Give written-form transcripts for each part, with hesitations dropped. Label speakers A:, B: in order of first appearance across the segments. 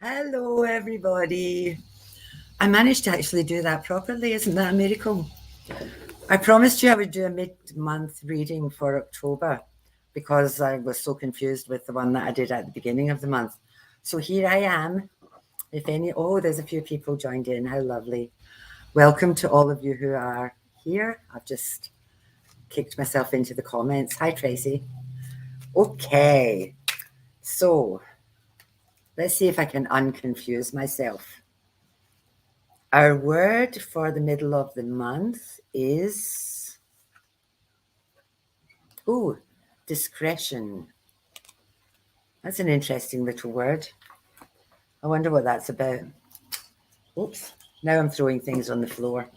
A: Hello, everybody. I managed to actually do that properly. Isn't that a miracle? I promised you I would do a mid-month reading for October because I was so confused with the one that I did at the beginning of the month. So here I am. There's a few people joined in. How lovely. Welcome to all of you who are here. I've just kicked myself into the comments. Hi, Tracy. Okay. So let's see if I can unconfuse myself. Our word for the middle of the month is discretion. That's an interesting little word. I wonder what that's about. Oops, now I'm throwing things on the floor.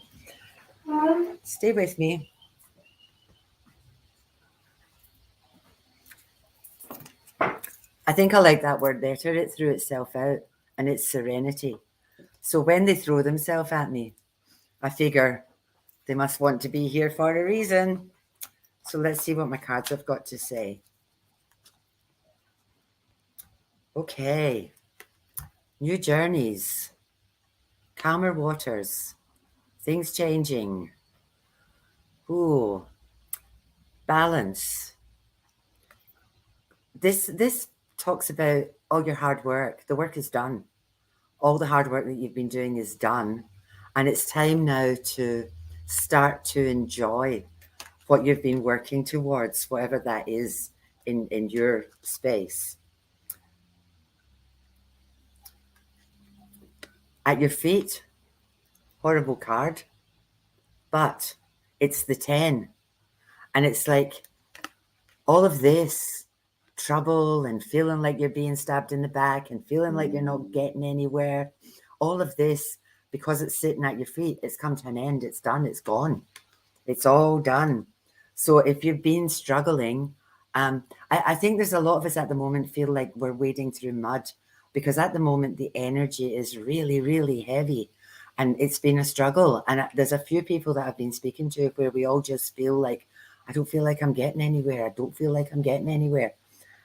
A: Stay with me. I think I like that word better. It threw itself out, and it's serenity. So when they throw themselves at me, I figure they must want to be here for a reason. So let's see what my cards have got to say. Okay. New journeys, calmer waters, things changing. Balance. This talks about all your hard work. The work is done. All the hard work that you've been doing is done. And it's time now to start to enjoy what you've been working towards, whatever that is in your space. At your feet, horrible card, but it's the 10. And it's like all of this trouble and feeling like you're being stabbed in the back and feeling like you're not getting anywhere, all of this, because it's sitting at your feet, it's come to an end. It's done. It's gone. It's all done. So if you've been struggling, I think there's a lot of us at the moment feel like we're wading through mud because at the moment the energy is really, really heavy and it's been a struggle. And there's a few people that I've been speaking to where we all just feel like, I don't feel like I'm getting anywhere. I don't feel like I'm getting anywhere.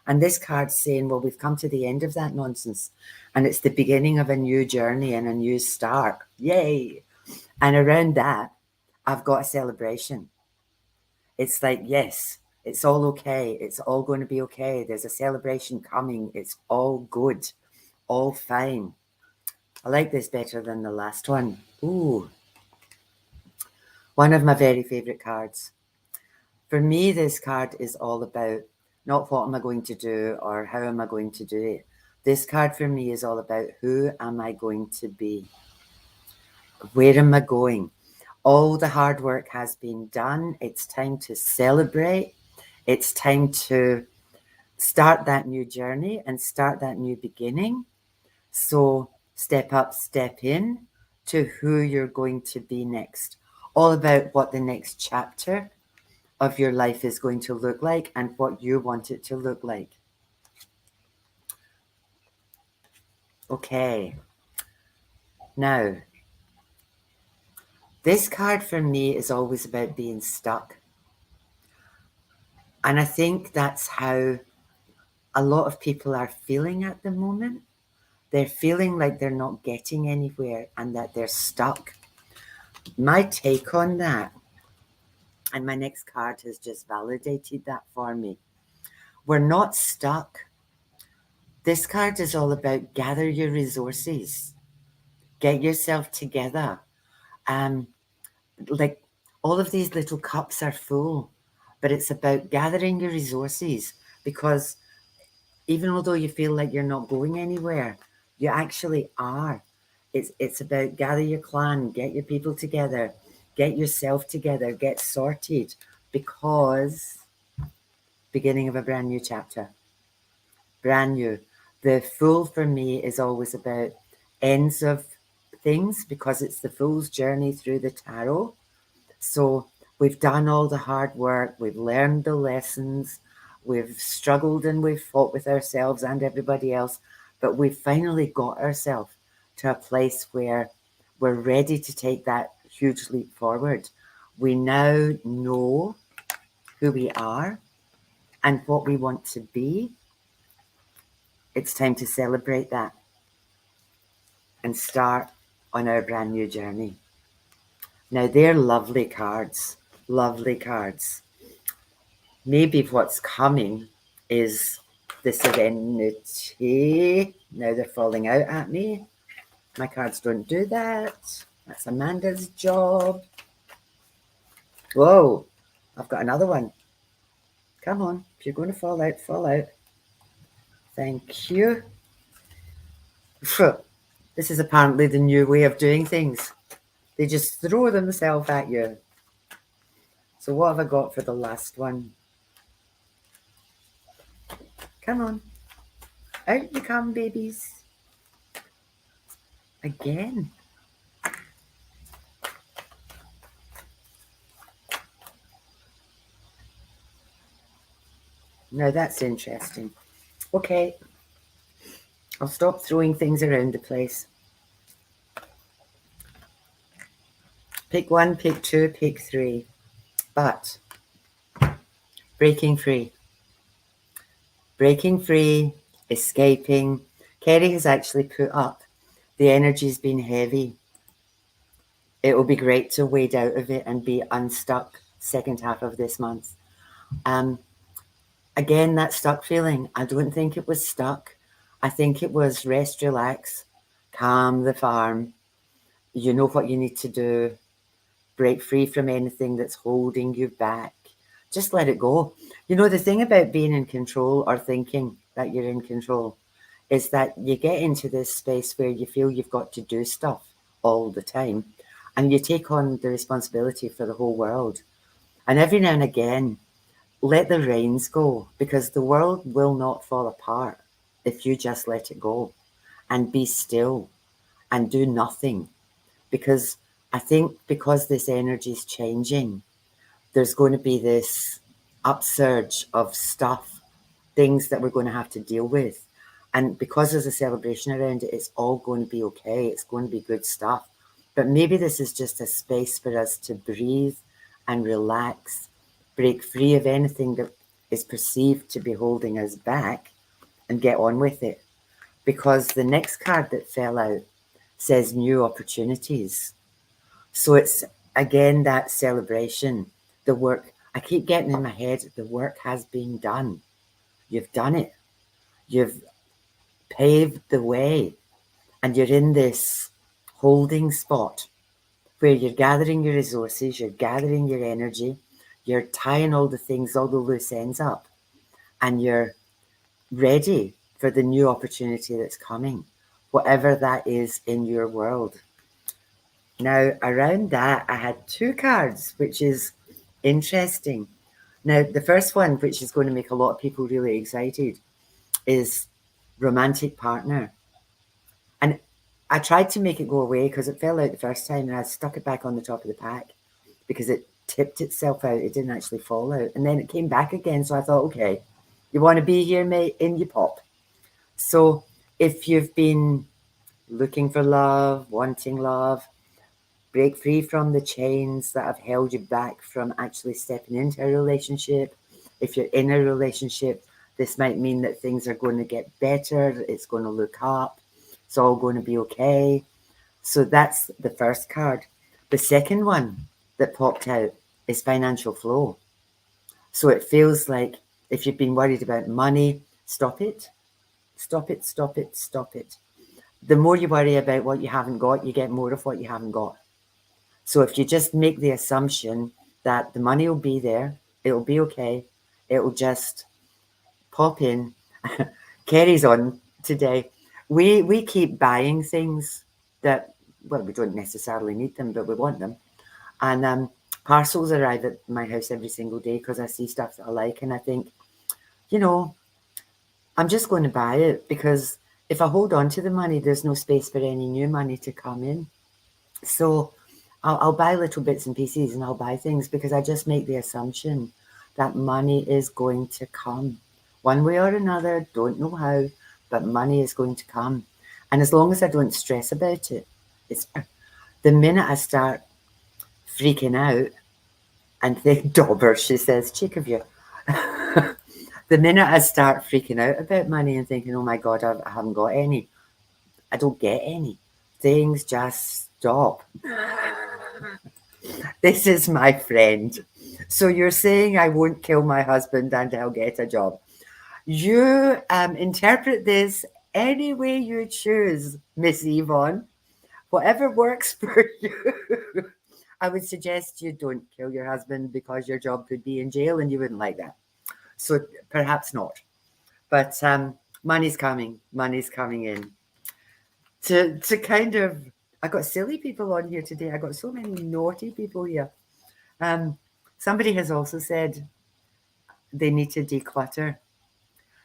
A: And this card's saying, well, we've come to the end of that nonsense. And it's the beginning of a new journey and a new start. Yay. And around that, I've got a celebration. It's like, yes, it's all okay. It's all going to be okay. There's a celebration coming. It's all good, all fine. I like this better than the last one. Ooh, one of my very favorite cards. For me, this card is all about not what am I going to do or how am I going to do it. This card for me is all about who am I going to be? Where am I going? All the hard work has been done. It's time to celebrate. It's time to start that new journey and start that new beginning. So step up, step in to who you're going to be next. All about what the next chapter of your life is going to look like and what you want it to look like. Okay. Now, this card for me is always about being stuck. And I think that's how a lot of people are feeling at the moment. They're feeling like they're not getting anywhere and that they're stuck. My take on that, and my next card has just validated that for me. We're not stuck. This card is all about gather your resources, get yourself together. Like all of these little cups are full, but it's about gathering your resources because even although you feel like you're not going anywhere, you actually are. It's about gather your clan, get your people together, get yourself together, get sorted, because beginning of a brand new chapter. Brand new. The Fool for me is always about ends of things because it's the Fool's journey through the tarot. So we've done all the hard work, we've learned the lessons, we've struggled and we've fought with ourselves and everybody else, but we've finally got ourselves to a place where we're ready to take that huge leap forward. We now know who we are and what we want to be. It's time to celebrate that. and start on our brand new journey. Now, they're lovely cards, lovely cards. Maybe what's coming is the Serenity. Now they're falling out at me. My cards don't do that. That's Amanda's job. Whoa, I've got another one. Come on, if you're going to fall out, fall out. Thank you. This is apparently the new way of doing things. They just throw themselves at you. So what have I got for the last one? Come on. Out you come, babies. Again. Now that's interesting. Okay. I'll stop throwing things around the place. Pick one, pick two, pick three. But breaking free. Breaking free, escaping. Kerry has actually put up, the energy's been heavy. It will be great to wade out of it and be unstuck second half of this month. Again, that stuck feeling, I don't think it was stuck. I think it was rest, relax, calm the farm. You know what you need to do. Break free from anything that's holding you back. Just let it go. You know, the thing about being in control or thinking that you're in control is that you get into this space where you feel you've got to do stuff all the time. And you take on the responsibility for the whole world. And every now and again, let the reins go, because the world will not fall apart if you just let it go and be still and do nothing. Because I think because this energy is changing, there's going to be this upsurge of stuff, things that we're going to have to deal with. And because there's a celebration around it, it's all going to be okay. It's going to be good stuff. But maybe this is just a space for us to breathe and relax, break free of anything that is perceived to be holding us back and get on with it. Because the next card that fell out says new opportunities. So it's, again, that celebration, the work. I keep getting in my head, the work has been done. You've done it. You've paved the way. And you're in this holding spot where you're gathering your resources, you're gathering your energy, you're tying all the things, all the loose ends up, and you're ready for the new opportunity that's coming, whatever that is in your world. Now, around that, I had two cards, which is interesting. Now, the first one, which is going to make a lot of people really excited, is romantic partner. And I tried to make it go away because it fell out the first time, and I stuck it back on the top of the pack because it tipped itself out. It didn't actually fall out. And then it came back again. So I thought, okay, you want to be here, mate? In you pop. So if you've been looking for love, wanting love, break free from the chains that have held you back from actually stepping into a relationship. If you're in a relationship, this might mean that things are going to get better. It's going to look up. It's all going to be okay. So that's the first card. The second one that popped out is financial flow. So it feels like if you've been worried about money, stop it. Stop it, stop it, stop it. The more you worry about what you haven't got, you get more of what you haven't got. So if you just make the assumption that the money will be there, it'll be okay, it'll just pop in. Kerry's on today. We keep buying things that, well, we don't necessarily need them, but we want them. And parcels arrive at my house every single day because I see stuff that I like, and I think, you know, I'm just going to buy it, because if I hold on to the money, there's no space for any new money to come in. So I'll buy little bits and pieces, and I'll buy things because I just make the assumption that money is going to come one way or another. Don't know how, but money is going to come. And as long as I don't stress about it, it's the minute I start freaking out and think, Dauber, she says, cheek of you. The minute I start freaking out about money and thinking, oh my God, I haven't got any, I don't get any. things just stop. This is my friend. So you're saying I won't kill my husband and I'll get a job. You interpret this any way you choose, Miss Yvonne. Whatever works for you. I would suggest you don't kill your husband because your job could be in jail and you wouldn't like that. So perhaps not. But money's coming. Money's coming in. To kind of, I got silly people on here today. I got so many naughty people here. Somebody has also said they need to declutter.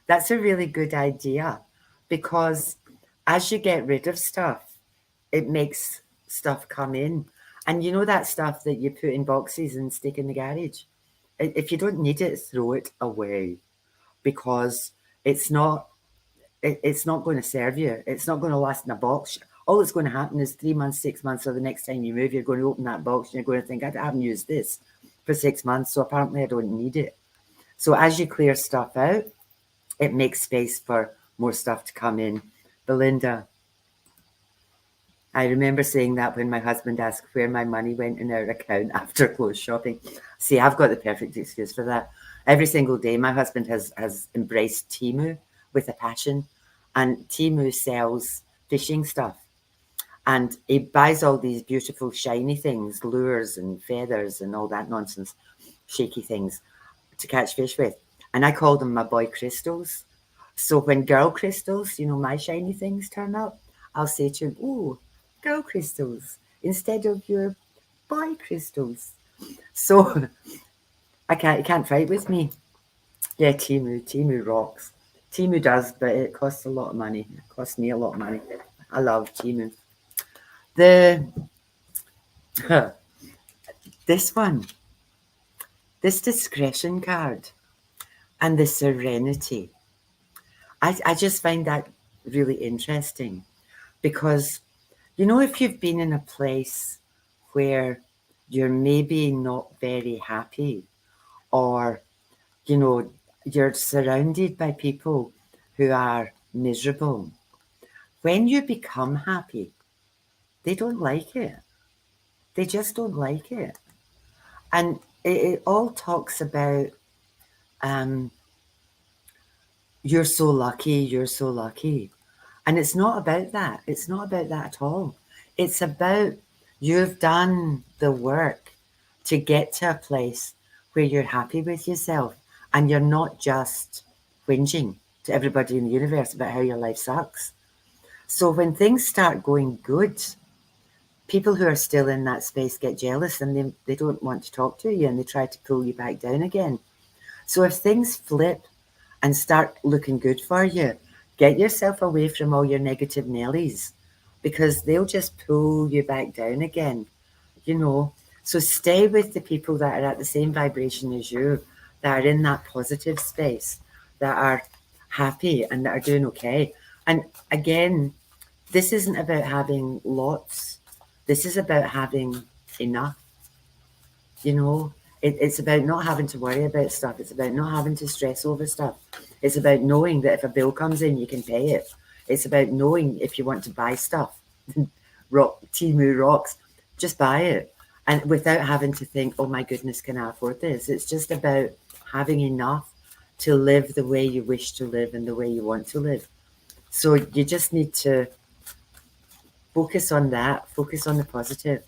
A: That's a really good idea because as you get rid of stuff, it makes stuff come in. And you know that stuff that you put in boxes and stick in the garage? If you don't need it, throw it away because it's not going to serve you. It's not going to last in a box. All that's going to happen is 3 months, 6 months, or the next time you move, you're going to open that box and you're going to think, I haven't used this for 6 months, so apparently I don't need it. So as you clear stuff out, it makes space for more stuff to come in. Belinda, I remember saying that when my husband asked where my money went in our account after clothes shopping. See, I've got the perfect excuse for that. Every single day, my husband has embraced Temu with a passion, and Temu sells fishing stuff. And he buys all these beautiful shiny things, lures and feathers and all that nonsense, shaky things to catch fish with. And I call them my boy crystals. So when girl crystals, you know, my shiny things turn up, I'll say to him, "Ooh, girl crystals instead of your boy crystals." So you can't fight with me. Yeah, Temu rocks. Temu does, but it costs a lot of money. It costs me a lot of money. I love Temu. This one, this discretion card and the serenity. I just find that really interesting because, you know, if you've been in a place where you're maybe not very happy or, you know, you're surrounded by people who are miserable, when you become happy, they don't like it. They just don't like it. And it all talks about, you're so lucky, you're so lucky. And it's not about that. It's not about that at all. It's about you've done the work to get to a place where you're happy with yourself and you're not just whinging to everybody in the universe about how your life sucks. So when things start going good, people who are still in that space get jealous and they don't want to talk to you and they try to pull you back down again. So if things flip and start looking good for you, get yourself away from all your negative Nellies because they'll just pull you back down again, you know. So stay with the people that are at the same vibration as you, that are in that positive space, that are happy and that are doing okay. And again, this isn't about having lots. This is about having enough, you know. It's about not having to worry about stuff. It's about not having to stress over stuff. It's about knowing that if a bill comes in, you can pay it. It's about knowing if you want to buy stuff, Temu rocks, just buy it. And without having to think, oh my goodness, can I afford this? It's just about having enough to live the way you wish to live and the way you want to live. So you just need to focus on that, focus on the positive.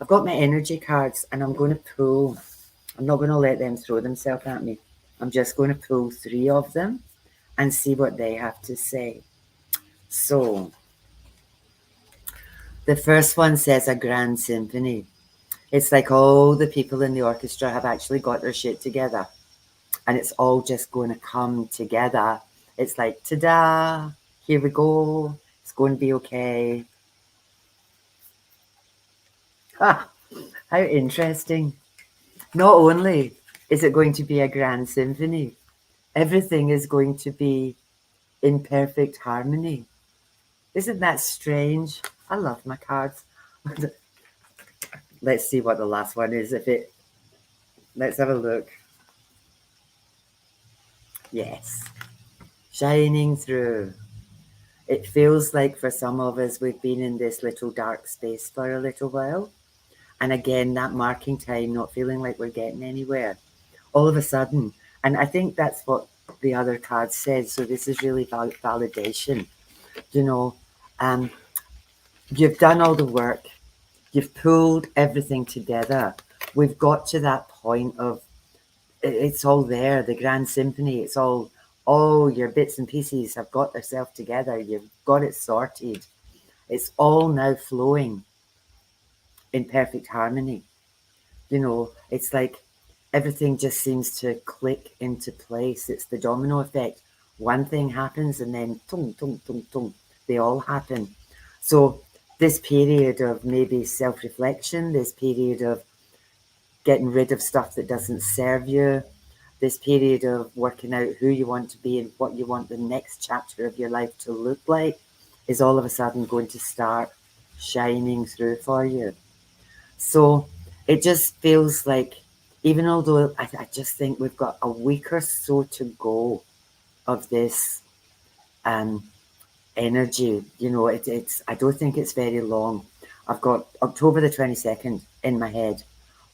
A: I've got my energy cards and I'm going to pull. I'm not going to let them throw themselves at me. I'm just going to pull 3 of them and see what they have to say. So, the first one says a grand symphony. It's like all the people in the orchestra have actually got their shit together. And it's all just going to come together. It's like, ta-da, here we go. It's going to be okay. Ah, how interesting. Not only is it going to be a grand symphony, everything is going to be in perfect harmony. Isn't that strange? I love my cards. Let's see what the last one is. Let's have a look. Yes. Shining through. It feels like for some of us, we've been in this little dark space for a little while. And again, that marking time, not feeling like we're getting anywhere. All of a sudden, and I think that's what the other card said. So this is really validation. You know, um, you've done all the work. You've pulled everything together. We've got to that point of it's all there, the grand symphony. It's all your bits and pieces have got themselves together. You've got it sorted. It's all now flowing in perfect harmony. You know, it's like everything just seems to click into place. It's the domino effect. One thing happens and then tung, tung, tung, tung, they all happen. So this period of maybe self-reflection, this period of getting rid of stuff that doesn't serve you, this period of working out who you want to be and what you want the next chapter of your life to look like is all of a sudden going to start shining through for you. So it just feels like, even although I just think we've got a week or so to go of this energy, you know, it's I don't think it's very long. I've got October the 22nd in my head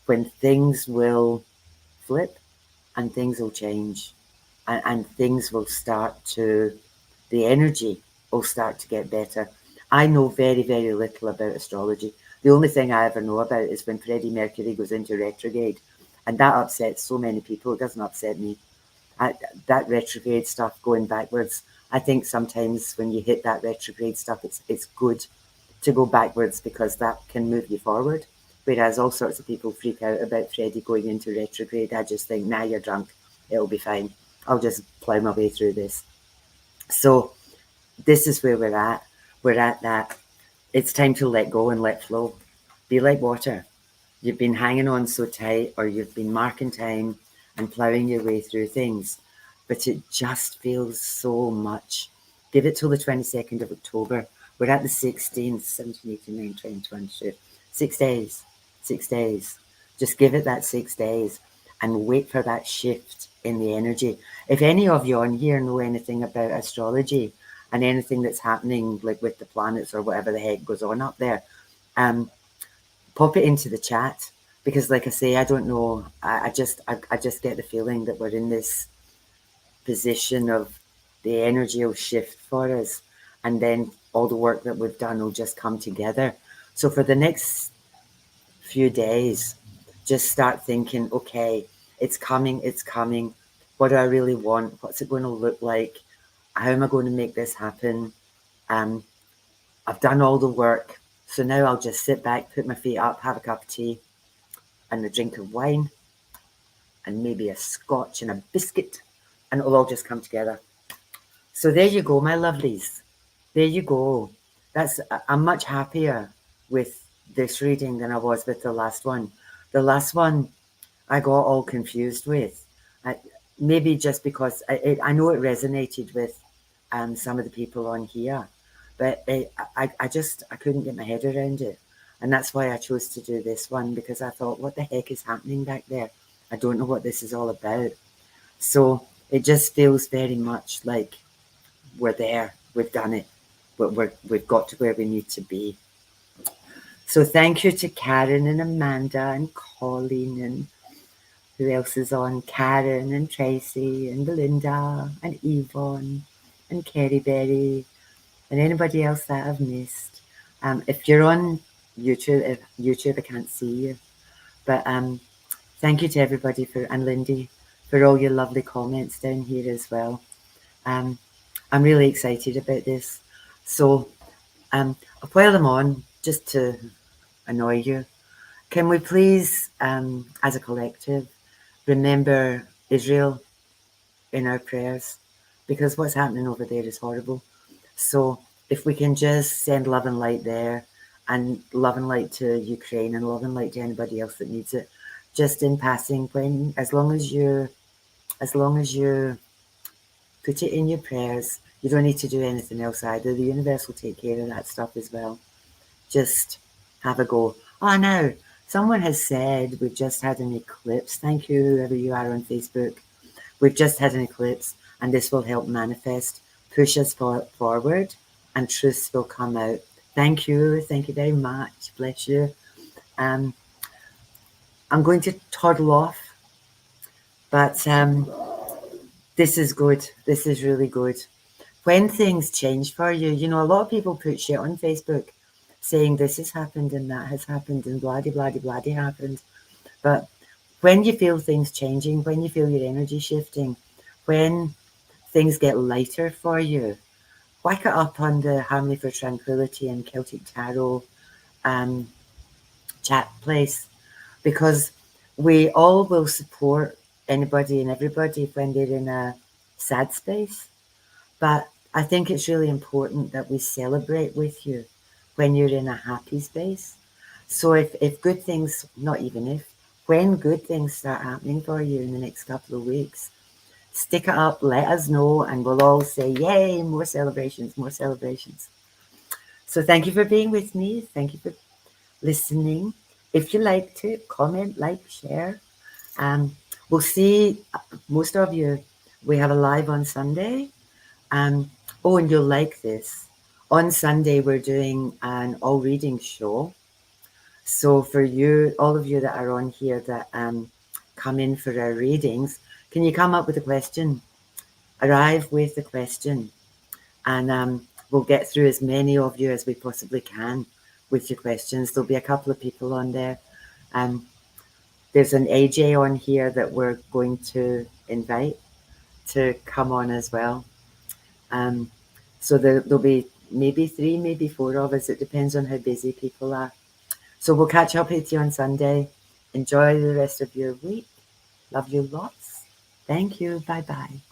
A: when things will flip and things will change and things will start to, the energy will start to get better. I know very, very little about astrology. The only thing I ever know about is when Freddie Mercury goes into retrograde, and that upsets so many people. It doesn't upset me. That retrograde stuff going backwards, I think sometimes when you hit that retrograde stuff, it's good to go backwards because that can move you forward. Whereas all sorts of people freak out about Freddie going into retrograde. I just think, nah, you're drunk. It'll be fine. I'll just plow my way through this. So this is where we're at. We're at that. It's time to let go and let flow. Be like water. You've been hanging on so tight, or you've been marking time and plowing your way through things, but it just feels so much. Give it till the 22nd of October. We're at the 16th, 17, 18, 19, 20, 22. 6 days. 6 days. Just give it that 6 days and wait for that shift in the energy. If any of you on here know anything about astrology and anything that's happening, like with the planets or whatever the heck goes on up there, pop it into the chat, because like I say, I don't know. I just get the feeling that we're in this position of the energy will shift for us, and then all the work that we've done will just come together. So for the next few days, just start thinking, okay, it's coming. What do I really want? What's it going to look like? How am I going to make this happen? I've done all the work. So now I'll just sit back, put my feet up, have a cup of tea and a drink of wine and maybe a scotch and a biscuit, and it'll all just come together. So there you go, my lovelies. There you go. I'm much happier with this reading than I was with the last one. The last one I got all confused with. Maybe just because I know it resonated with some of the people on here, but I couldn't get my head around it. And that's why I chose to do this one, because I thought, what the heck is happening back there? I don't know what this is all about. So it just feels very much like we're there. We've done it. We've got to where we need to be. So thank you to Karen and Amanda and Colleen and who else is on? Karen and Tracy and Belinda and Yvonne and Kerry Berry and anybody else that I've missed. If you're on YouTube, I can't see you. But thank you to everybody and Lindy for all your lovely comments down here as well. I'm really excited about this. So while I'm on, just to annoy you, can we please, as a collective, remember Israel in our prayers? Because what's happening over there is horrible. So if we can just send love and light there, and love and light to Ukraine, and love and light to anybody else that needs it, just in passing, as long as you put it in your prayers, you don't need to do anything else either. The universe will take care of that stuff as well. Just have a go. Oh, now someone has said we've just had an eclipse. Thank you, whoever you are on Facebook. We've just had an eclipse, and this will help manifest, push us forward. and truths will come out. Thank you very much. Bless you. I'm going to toddle off, but this is good. This is really good. When things change for you, you know, a lot of people put shit on Facebook saying this has happened and that has happened and blah, blah, blah, blah happened. But when you feel things changing, when you feel your energy shifting, when things get lighter for you, whack it up on the Harmony for Tranquility and Celtic Tarot chat place, because we all will support anybody and everybody when they're in a sad space. But I think it's really important that we celebrate with you when you're in a happy space. So if good things, not even if, when good things start happening for you in the next couple of weeks, stick it up, let us know, and we'll all say, yay, more celebrations, more celebrations. So thank you for being with me. Thank you for listening. If you liked it, comment, like, share. We'll see most of you. We have a live on Sunday. Oh, and you'll like this. On Sunday, we're doing an all reading show. So for you, all of you that are on here that come in for our readings, can you come up with a question? Arrive with the question, and we'll get through as many of you as we possibly can with your questions. There'll be a couple of people on there. There's an AJ on here that we're going to invite to come on as well. So there'll be maybe 3, maybe 4 of us. It depends on how busy people are. So we'll catch up with you on Sunday. Enjoy the rest of your week. Love you lots. Thank you. Bye-bye.